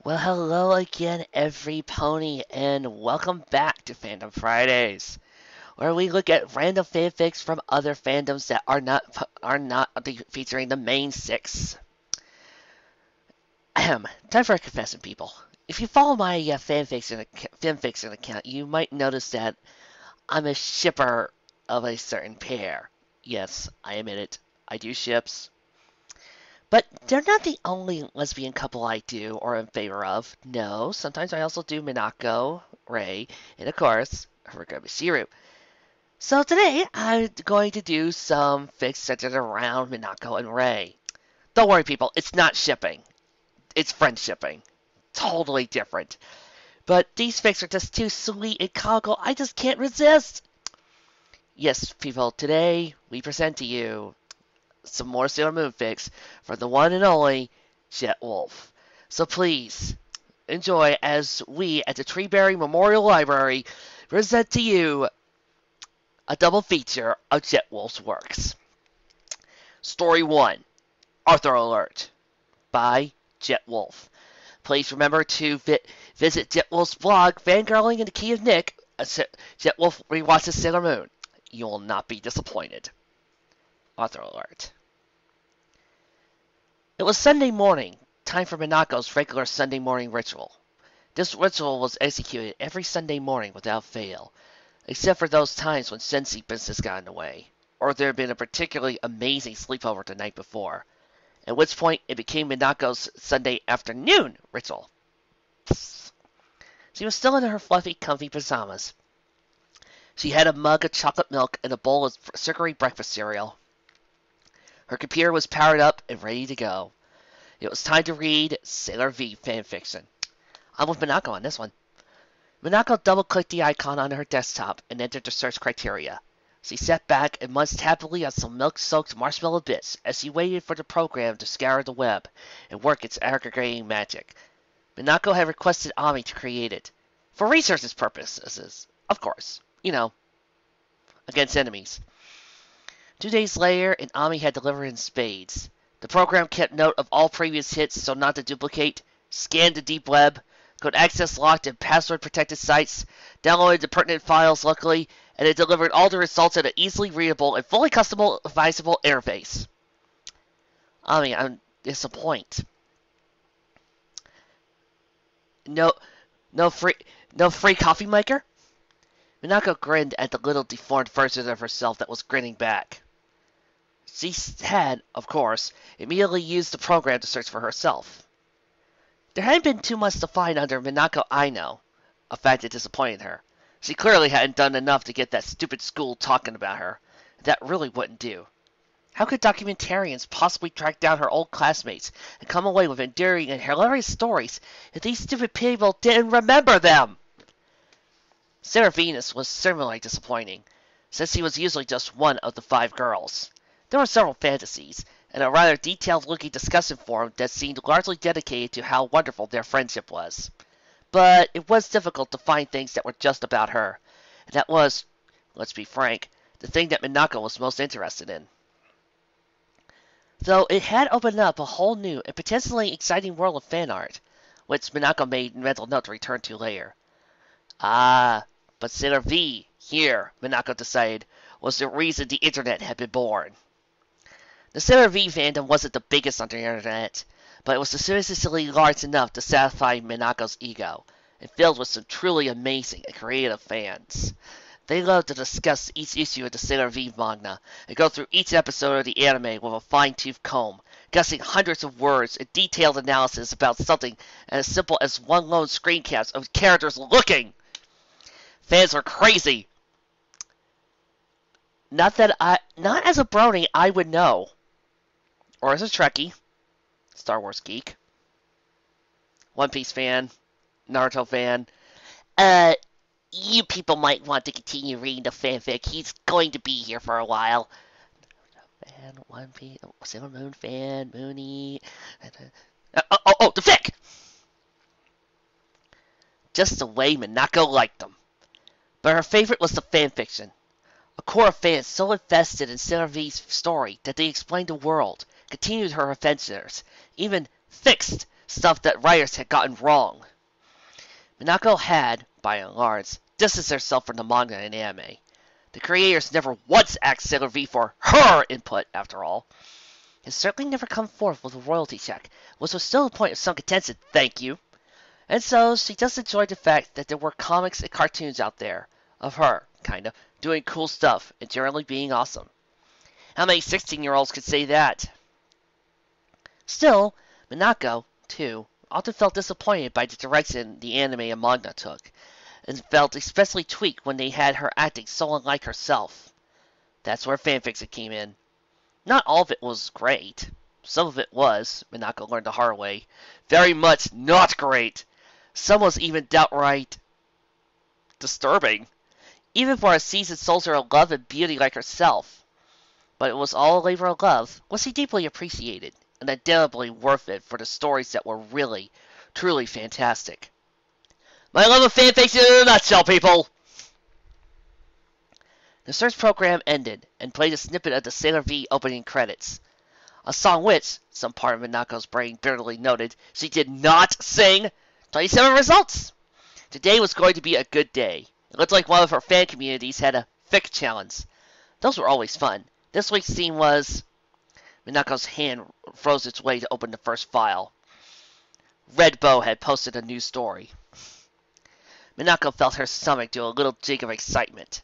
Well, hello again, every pony, and welcome back to Fandom Fridays, where we look at random fanfics from other fandoms that are not featuring the main six. Time for a confession, people. If you follow my fanfiction account, you might notice that I'm a shipper of a certain pair. Yes, I admit it. I do ships. But they're not the only lesbian couple I do or in favor of. No, sometimes I also do Minako, Ray, and of course, Shiru. So today, I'm going to do some fics centered around Minako and Ray. Don't worry, people, it's not shipping. It's friendshipping. Totally different. But these fics are just too sweet and comical, I just can't resist. Yes, people, today we present to you some more Sailor Moon fics for the one and only Jet Wolf. So please enjoy as we at the Treeberry Memorial Library present to you a double feature of Jet Wolf's works. Story 1, Author Alert, by Jet Wolf. Please remember to visit Jet Wolf's blog, Fangirling in the Key of Nick, Jet Wolf Rewatches Sailor Moon. You will not be disappointed. Author Alert. It was Sunday morning, time for Minako's regular Sunday morning ritual. This ritual was executed every Sunday morning without fail, except for those times when Sensei business got in the way, or there had been a particularly amazing sleepover the night before, at which point it became Minako's Sunday afternoon ritual. She was still in her fluffy, comfy pajamas. She had a mug of chocolate milk and a bowl of sugary breakfast cereal. Her computer was powered up and ready to go. It was time to read Sailor V fanfiction. I'm with Minako on this one. Minako double-clicked the icon on her desktop and entered the search criteria. She sat back and munched happily on some milk-soaked marshmallow bits as she waited for the program to scour the web and work its aggregating magic. Minako had requested Ami to create it. For research purposes, of course. You know, against enemies. 2 days later, and Ami had delivered in spades. The program kept note of all previous hits so not to duplicate, scanned the deep web, could access locked and password-protected sites, downloaded the pertinent files locally, and it delivered all the results in an easily readable and fully customizable interface. Ami, I'm disappointed. No free coffee maker? Minako grinned at the little deformed version of herself that was grinning back. She had, of course, immediately used the program to search for herself. There hadn't been too much to find under Minako Aino, a fact that disappointed her. She clearly hadn't done enough to get that stupid school talking about her. That really wouldn't do. How could documentarians possibly track down her old classmates and come away with endearing and hilarious stories if these stupid people didn't remember them? Sarah Venus was similarly disappointing, since she was usually just one of the 5 girls. There were several fantasies, and a rather detailed-looking discussion forum that seemed largely dedicated to how wonderful their friendship was. But it was difficult to find things that were just about her, and that was, let's be frank, the thing that Minako was most interested in. Though it had opened up a whole new and potentially exciting world of fan art, which Minako made mental note to return to later. Ah, but Sailor V, here, Minako decided, was the reason the internet had been born. The Sailor V fandom wasn't the biggest on the internet, but it was sufficiently large enough to satisfy Minako's ego, and filled with some truly amazing and creative fans. They loved to discuss each issue of the Sailor V manga, and go through each episode of the anime with a fine-tooth comb, guessing hundreds of words and detailed analysis about something as simple as one lone screencast of characters looking. Fans were crazy. Not as a brony I would know, or as a Trekkie, Star Wars geek, One Piece fan, Naruto fan. You people might want to continue reading the fanfic. He's going to be here for a while. Fan, One Piece, Sailor Moon fan, Mooney. The fic! Just the way Minako liked them. But her favorite was the fanfiction. A core of fans so invested in Sailor V's story that they explained the world, continued her adventures, even fixed stuff that writers had gotten wrong. Minako had, by and large, distanced herself from the manga and anime. The creators never once asked Sailor V for her input, after all. It certainly never come forth with a royalty check, which was still a point of some contention, thank you. And so she just enjoyed the fact that there were comics and cartoons out there, of her, kinda, doing cool stuff and generally being awesome. How many 16-year-olds could say that? Still, Minako, too, often felt disappointed by the direction the anime and manga took, and felt especially tweaked when they had her acting so unlike herself. That's where fanfiction came in. Not all of it was great. Some of it was, Minako learned the hard way, very much not great. Some was even downright disturbing, even for a seasoned soldier of love and beauty like herself. But it was all a labor of love, which she deeply appreciated, and undoubtedly worth it for the stories that were really, truly fantastic. My love of fanfiction in a nutshell, people! The search program ended, and played a snippet of the Sailor V opening credits. A song which, some part of Minako's brain bitterly noted, she did not sing. 27 results! Today was going to be a good day. It looked like one of her fan communities had a fic challenge. Those were always fun. This week's theme was... Minako's hand froze its way to open the first file. Redbow had posted a new story. Minako felt her stomach do a little jig of excitement.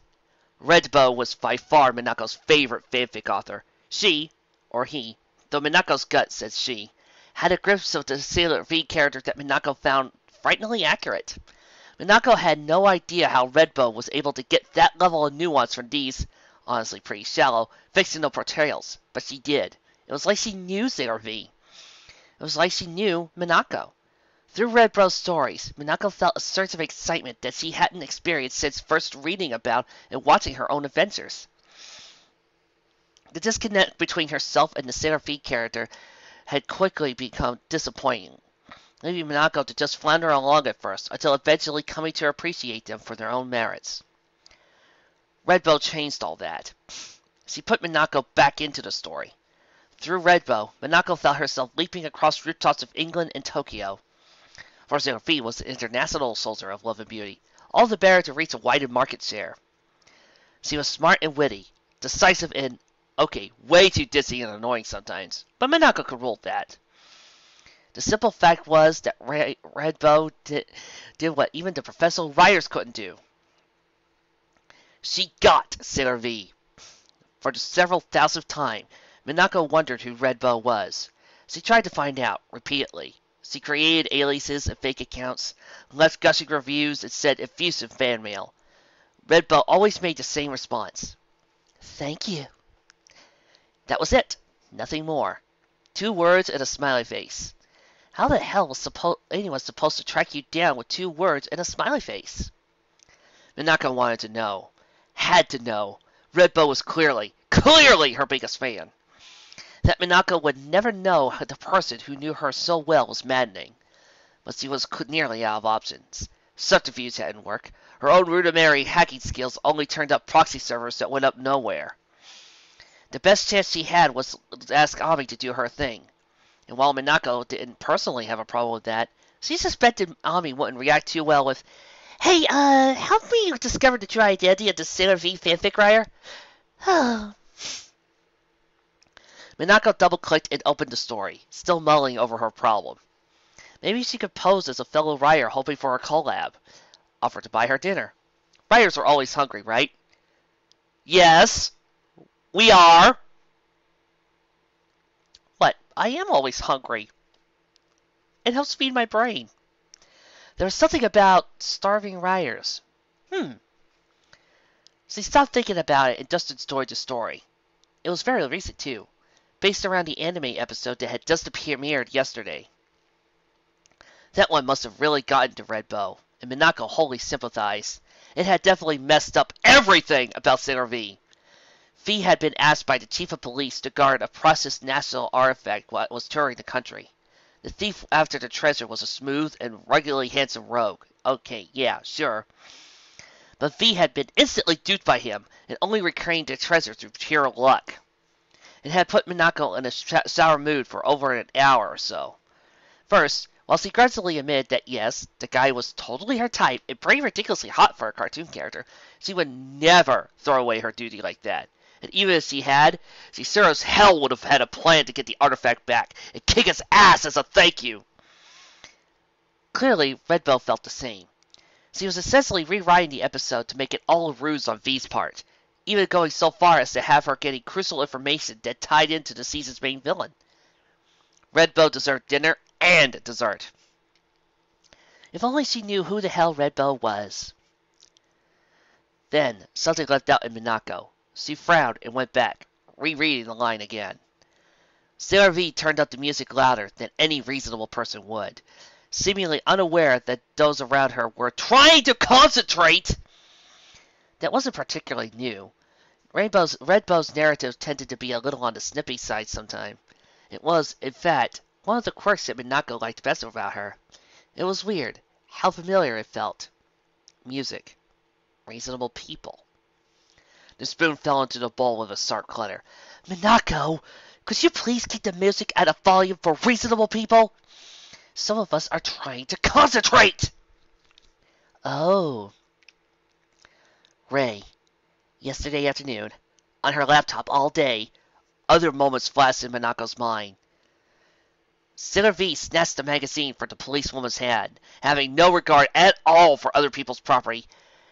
Redbow was by far Minako's favorite fanfic author. She, or he, though Minako's gut said she, had a grip of the Sailor V character that Minako found frighteningly accurate. Minako had no idea how Redbow was able to get that level of nuance from these, honestly pretty shallow, fictional portrayals, but she did. It was like she knew Sailor V. It was like she knew Minako. Through Redbow's stories, Minako felt a surge of excitement that she hadn't experienced since first reading about and watching her own adventures. The disconnect between herself and the Sailor V character had quickly become disappointing, leaving Minako to just flounder along at first, until eventually coming to appreciate them for their own merits. Redbow changed all that. She put Minako back into the story. Through Redbow, Minako felt herself leaping across rooftops of England and Tokyo. For Sailor V was the international soldier of love and beauty, all the better to reach a widened market share. She was smart and witty, decisive and, okay, way too ditzy and annoying sometimes, but Minako could rule that. The simple fact was that Redbow did what even the professional writers couldn't do. She got Sailor V. For the several thousandth time, Minako wondered who Redbow was. She tried to find out, repeatedly. She created aliases and fake accounts, left gushing reviews, and sent effusive fan mail. Redbow always made the same response. Thank you. That was it. Nothing more. 2 words and a smiley face. How the hell was anyone supposed to track you down with 2 words and a smiley face? Minako wanted to know. Had to know. Redbow was clearly her biggest fan. That Minako would never know the person who knew her so well was maddening. But she was nearly out of options. Subterfuge hadn't worked. Her own rudimentary hacking skills only turned up proxy servers that went up nowhere. The best chance she had was to ask Ami to do her thing. And while Minako didn't personally have a problem with that, she suspected Ami wouldn't react too well with, "Hey, help me discover the true identity of the Sailor V fanfic writer." Minako double-clicked and opened the story, still mulling over her problem. Maybe she could pose as a fellow writer hoping for a collab. Offer to buy her dinner. Writers are always hungry, right? Yes, we are. What? I am always hungry. It helps feed my brain. There's something about starving writers. She stopped thinking about it and dusted story to story. It was very recent, too, based around the anime episode that had just premiered yesterday. That one must have really gotten to Redbow, and Minako wholly sympathized. It had definitely messed up everything about Sailor V. V had been asked by the chief of police to guard a precious national artifact while it was touring the country. The thief after the treasure was a smooth and regularly handsome rogue. Okay, yeah, sure. But V had been instantly duped by him and only reclaimed the treasure through pure luck. It had put Minako in a sour mood for over an hour or so. First, While she grudgingly admitted that yes, the guy was totally her type and pretty ridiculously hot for a cartoon character, she would never throw away her duty like that. And even if she had, she sure as hell would have had a plan to get the artifact back and kick his ass as a thank you. Clearly, Redbow felt the same. She was essentially rewriting the episode to make it all a ruse on V's part, even going so far as to have her getting crucial information that tied into the season's main villain. Redbow deserved dinner and dessert. If only she knew who the hell Redbow was. Then, something left out in Minako. She frowned and went back, rereading the line again. Sailor V turned up the music louder than any reasonable person would, seemingly unaware that those around her were trying to concentrate. That wasn't particularly new. Redbow's narrative tended to be a little on the snippy side sometimes. It was, in fact, one of the quirks that Minako liked best about her. It was weird how familiar it felt. Music. Reasonable people. The spoon fell into the bowl with a stark clatter. Minako, could you please keep the music at a volume for reasonable people? Some of us are trying to concentrate! Oh. Ray. Yesterday afternoon, on her laptop all day, other moments flashed in Minako's mind. Sailor V snatched the magazine from the policewoman's hand, having no regard at all for other people's property.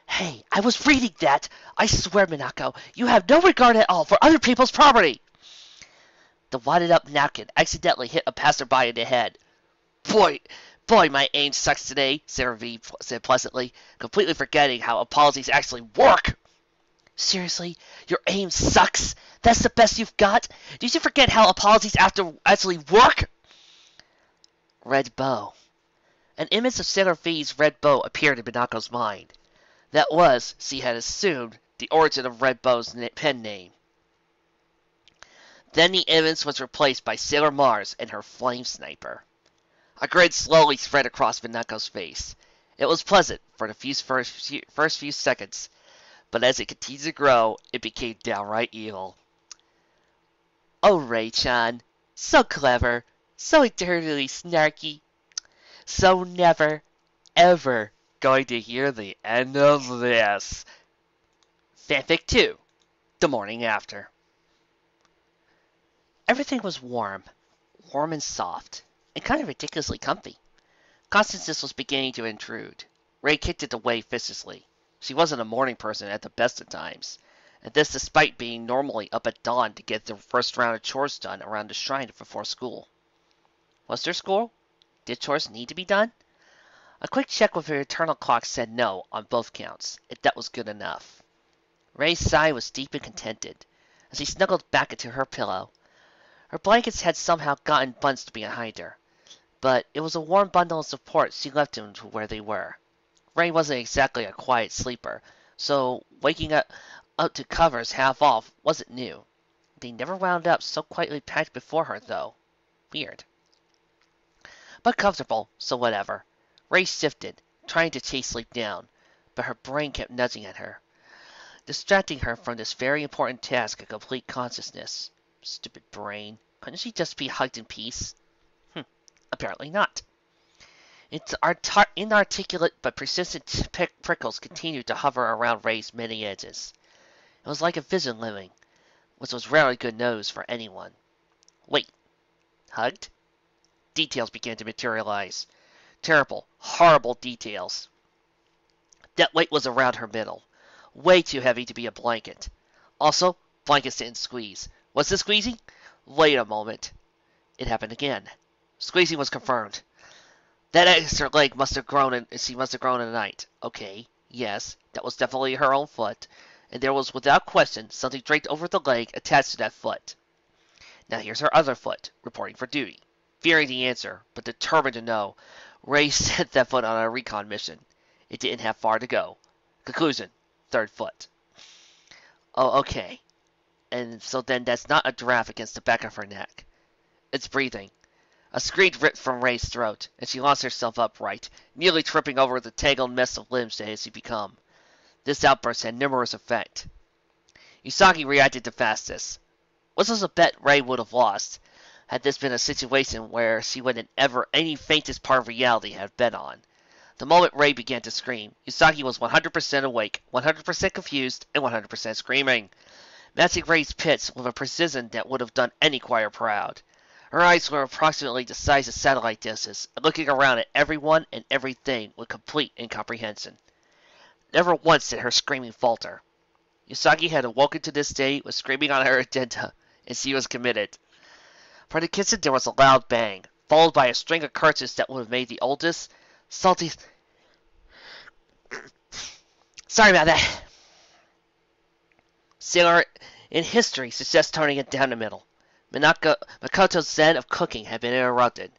Hey, I was reading that! I swear, Minako, you have no regard at all for other people's property! The wadded-up napkin accidentally hit a passerby in the head. Boy, my aim sucks today, Sailor V said pleasantly, completely forgetting how apologies actually work. Seriously? Your aim sucks? That's the best you've got? Did you forget how apologies actually work? Redbow. An image of Sailor V's Redbow appeared in Minako's mind. That was, she had assumed, the origin of Redbow's pen name. Then the image was replaced by Sailor Mars and her flame sniper. A grin slowly spread across Minako's face. It was pleasant for the first few seconds, but as it continued to grow, it became downright evil. Oh, Ray-chan, so clever, so eternally snarky, so never, ever going to hear the end of this. Fanfic 2, The Morning After. Everything was warm and soft, and kind of ridiculously comfy. Constance was beginning to intrude. Ray kicked it away viciously. She wasn't a morning person at the best of times, and this despite being normally up at dawn to get the first round of chores done around the shrine before school. Was there school? Did chores need to be done? A quick check with her internal clock said no on both counts, if that was good enough. Ray's sigh was deep and contented, as he snuggled back into her pillow. Her blankets had somehow gotten bunched behind her, but it was a warm bundle of support she left him to where they were. Ray wasn't exactly a quiet sleeper, so waking up to covers half off wasn't new. They never wound up so quietly packed before her, though. Weird. But comfortable, so whatever. Ray shifted, trying to chase sleep down, but her brain kept nudging at her, distracting her from this very important task of complete consciousness. Stupid brain. Couldn't she just be hugged in peace? Apparently not. Its inarticulate but persistent prickles continued to hover around Ray's many edges. It was like a vision living, which was rarely good news for anyone. Wait. Hugged? Details began to materialize. Terrible, horrible details. That weight was around her middle. Way too heavy to be a blanket. Also, blankets didn't squeeze. Was this squeezing? Wait a moment. It happened again. Squeezing was confirmed. That extra leg must have grown in the night. Okay, yes, that was definitely her own foot, and there was without question something draped over the leg attached to that foot. Now here's her other foot, reporting for duty. Fearing the answer, but determined to know, Ray sent that foot on a recon mission. It didn't have far to go. Conclusion, third foot. Oh, okay. And so then that's not a giraffe against the back of her neck. It's breathing. A scream ripped from Ray's throat, and she launched herself upright, nearly tripping over the tangled mess of limbs that had become. This outburst had numerous effect. Usagi reacted the fastest. This was a bet Ray would have lost, had this been a situation where she wouldn't ever any faintest part of reality have been on. The moment Ray began to scream, Usagi was 100% awake, 100% confused, and 100% screaming, matching Ray's pitch with a precision that would have done any choir proud. Her eyes were approximately the size of satellite dishes, looking around at everyone and everything with complete incomprehension. Never once did her screaming falter. Usagi had awoken to this day with screaming on her agenda, and she was committed. From the kitchen there was a loud bang, followed by a string of curses that would have made the oldest, salty... Sorry about that. Sailor in history suggests turning it down the middle. Makoto's zen of cooking had been interrupted.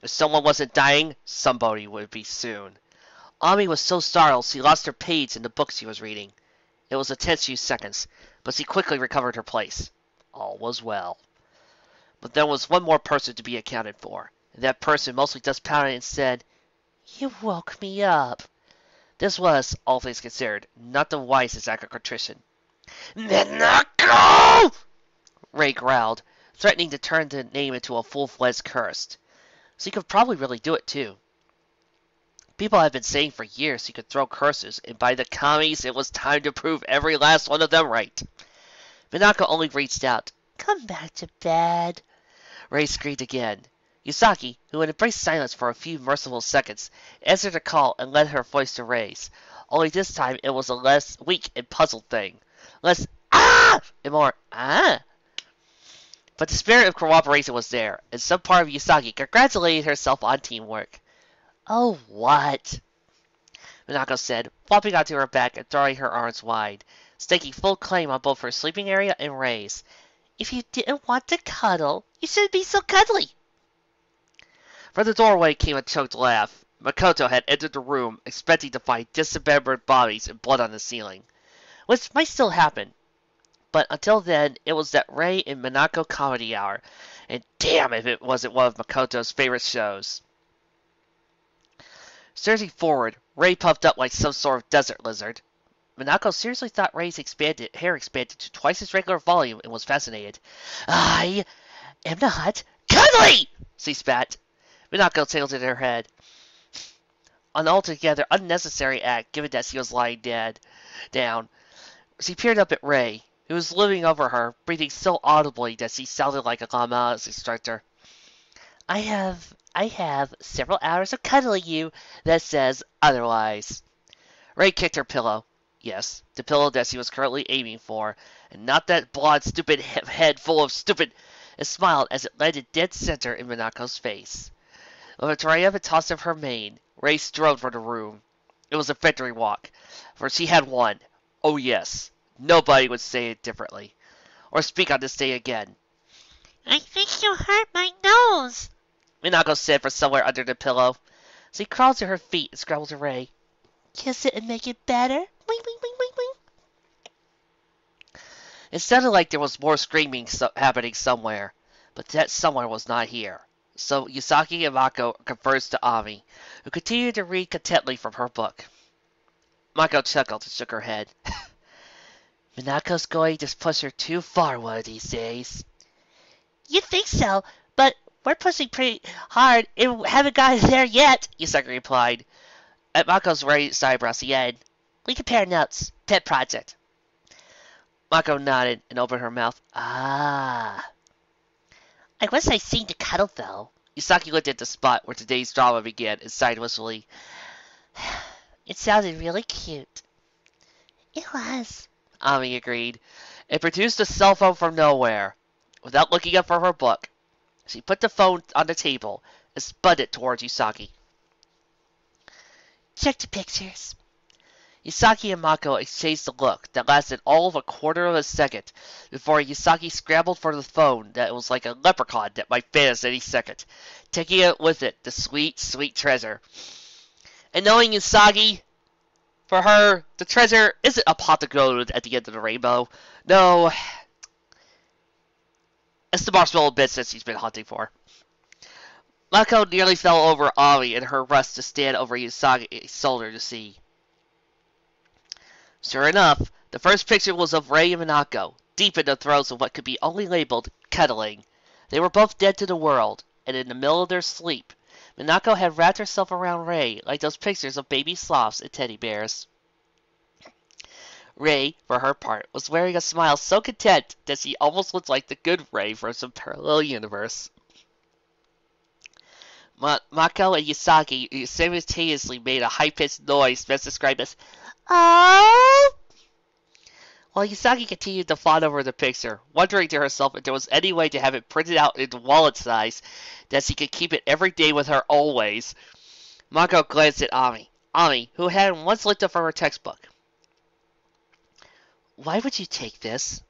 If someone wasn't dying, somebody would be soon. Ami was so startled she lost her page in the book she was reading. It was a tense few seconds, but she quickly recovered her place. All was well. But there was one more person to be accounted for, and that person mostly just pouted and said, "You woke me up." This was, all things considered, not the wisest act of contrition. "Minako!" Ray growled, threatening to turn the name into a full-fledged curse. So he could probably really do it, too. People had been saying for years he could throw curses, and by the commies, it was time to prove every last one of them right. Minako only reached out. "Come back to bed." Ray screamed again. Usagi, who had embraced silence for a few merciful seconds, answered the call and led her voice to raise. Only this time it was a less weak and puzzled thing. Less "ah!" and more "ah!" But the spirit of cooperation was there, and some part of Usagi congratulated herself on teamwork. "Oh, what?" Minako said, flopping onto her back and throwing her arms wide, staking full claim on both her sleeping area and Ray's. "If you didn't want to cuddle, you shouldn't be so cuddly." From the doorway came a choked laugh. Makoto had entered the room, expecting to find dismembered bodies and blood on the ceiling, which might still happen. But until then, it was that Ray and Minako comedy hour, and damn if it wasn't one of Makoto's favorite shows. Surging forward, Ray puffed up like some sort of desert lizard. Minako seriously thought Ray's hair expanded to twice its regular volume and was fascinated. "I am not cuddly!" she spat. Minako tilted her head. An altogether unnecessary act, given that she was lying down. She peered up at Ray, who was looming over her, breathing so audibly that she sounded like a Lama's instructor. I have several hours of cuddling you that says otherwise." Ray kicked her pillow. Yes, the pillow that she was currently aiming for, and not that blonde, stupid head full of stupid, and smiled as it landed dead center in Minako's face. With a triumphant toss of her mane, Ray strode from the room. It was a victory walk, for she had won. Oh yes, nobody would say it differently, or speak on this day again. "I think you hurt my nose," Minako said from somewhere under the pillow. She crawled to her feet and scrambled to Ray. "Kiss it and make it better? Wing, wing, wing, wing, wing." It sounded like there was more screaming happening somewhere, but that somewhere was not here. So Usagi and Mako conversed to Ami, who continued to read contentedly from her book. Mako chuckled and shook her head. "Minako's going to push her too far one of these days." "You think so, but we're pushing pretty hard and haven't gotten there yet," Usagi replied. At Mako's raised eyebrows, he added, "We compare notes. Pet project." Mako nodded and opened her mouth. "Ah." "I wish I'd seen the cuddle, though." Usagi looked at the spot where today's drama began and sighed wistfully. "It sounded really cute." "It was," Ami agreed, and produced a cell phone from nowhere. Without looking up from her book, she put the phone on the table and spun it towards Usagi. "Check the pictures." Usagi and Mako exchanged a look that lasted all of a quarter of a second before Usagi scrambled for the phone that was like a leprechaun that might vanish any second, taking it with it, the sweet, sweet treasure. And knowing Usagi, for her, the treasure isn't a pot of gold at the end of the rainbow. No, it's the marshmallow bits that she's been hunting for. Mako nearly fell over Ami in her rush to stand over Usagi's shoulder to see. Sure enough, the first picture was of Ray and Minako, deep in the throes of what could be only labeled cuddling. They were both dead to the world, and in the middle of their sleep, Minako had wrapped herself around Ray like those pictures of baby sloths and teddy bears. Ray, for her part, was wearing a smile so content that she almost looked like the good Ray from some parallel universe. Mako and Yasaki simultaneously made a high-pitched noise best described as "Oh!" while Yasaki continued to fawn over the picture, wondering to herself if there was any way to have it printed out into wallet size that she could keep it every day with her always. Mako glanced at Ami, who had once looked up from her textbook. "Why would you take this?"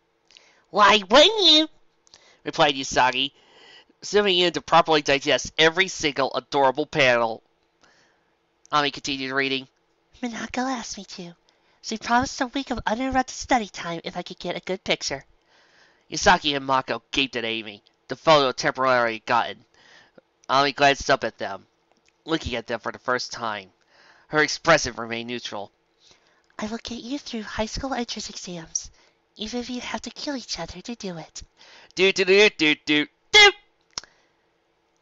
Why wouldn't you? replied Yasaki, zooming in to properly digest every single adorable panel. Ami continued reading. Minako asked me to. She promised a week of uninterrupted study time if I could get a good picture. Yasaki and Mako gaped at Amy, the photo temporarily gotten. Ami glanced up at them, looking at them for the first time. Her expression remained neutral. I will get you through high school entrance exams, even if you have to kill each other to do it. Do.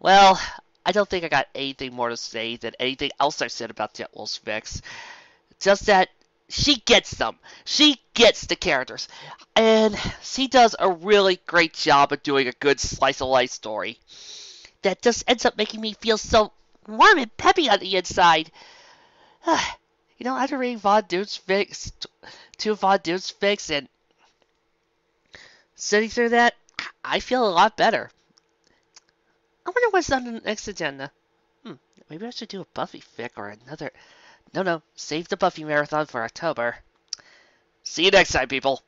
Well, I don't think I got anything more to say than anything else I said about Jet Wolf's fics. Just that she gets them. She gets the characters. And she does a really great job of doing a good slice of life story that just ends up making me feel so warm and peppy on the inside. After reading Von Dude's fics, two Von Dude's fics, and sitting through that, I feel a lot better. I wonder what's on the next agenda. Maybe I should do a Buffy fic or another. No, save the Buffy marathon for October. See you next time, people.